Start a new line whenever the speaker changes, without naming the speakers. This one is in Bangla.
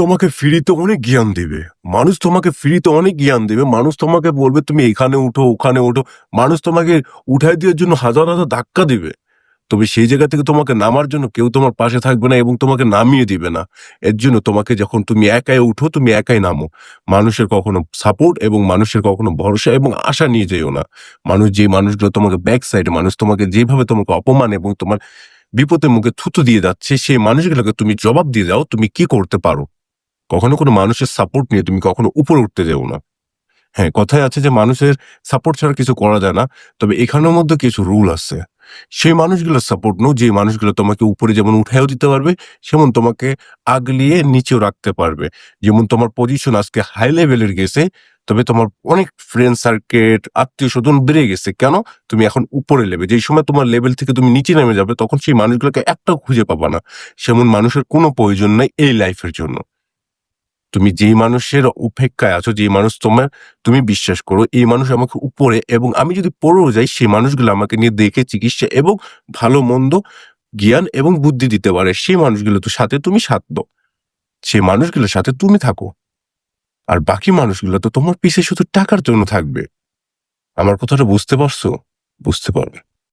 তোমাকে ফ্রিতে অনেক জ্ঞান দিবে। মানুষ তোমাকে বলবে তুমি এখানে উঠো, ওখানে ওঠো। মানুষ তোমাকে উঠায় দেওয়ার জন্য হাজার, হাজার ধাক্কা দিবে। তবে সেই জায়গা থেকে তোমাকে নামার জন্য কেউ তোমার পাশে থাকবে না এবং তোমাকে নামিয়ে দিবে না। এর জন্য তোমাকে যখন তুমি একাই উঠো, তুমি একাই নামো। মানুষের কখনো সাপোর্ট এবং মানুষের কখনো ভরসা এবং আশা নিয়ে যেও না। যে মানুষগুলো তোমাকে ব্যাক সাইডে তোমাকে যেভাবে তোমাকে অপমান এবং তোমার বিপদের মুখে থুতু দিয়ে যাচ্ছে, সেই মানুষগুলোকে তুমি জবাব দিয়ে দাও তুমি কি করতে পারো। কখনো কোনো মানুষের সাপোর্ট নিয়ে তুমি কখনো উপরে উঠতে যেও না। হ্যাঁ, কথায় আছে যে মানুষের সাপোর্ট ছাড়া কিছু করা যায় না। তবে এখানের মধ্যে কিছু রুল আছে। সেই মানুষগুলোর সাপোর্ট নাও যে মানুষগুলো তোমাকে উপরে যেমন উঠায়ও দিতে পারবে, সেমন তোমাকে আগলিয়ে নিচেও রাখতে পারবে। যেমন তোমার পজিশন আজকে হাই লেভেলের গেছে, তবে তোমার অনেক ফ্রেন্ড সার্কেল, আত্মীয়স্বজন বেড়ে গেছে। কেন? তুমি এখন উপরে লেভেল। যেই সময় তোমার লেভেল থেকে তুমি নিচে নেমে যাবে, তখন সেই মানুষগুলোকে একটাও খুঁজে পাবা না। সেমন মানুষের কোনো প্রয়োজন নাই এই লাইফের জন্য। তুমি যেই মানুষের উপেক্ষায় আছো, যেই মানুষ তুমি বিশ্বাস করো, এই মানুষ আমাকে উপরে এবং আমি যদি পড়েও যাই, সেই মানুষগুলো আমাকে নিয়ে দেখে চিকিৎসা এবং ভালো-মন্দ জ্ঞান এবং বুদ্ধি দিতে পারে। সেই মানুষগুলো তো সাথে তুমি সাথ দাও। সেই মানুষগুলোর সাথে তুমি থাকো। আর বাকি মানুষগুলো তো তোমার পিছে শুধু টাকার জন্য থাকবে। আমার কথাটা বুঝতে পারছো? বুঝতে পারবে।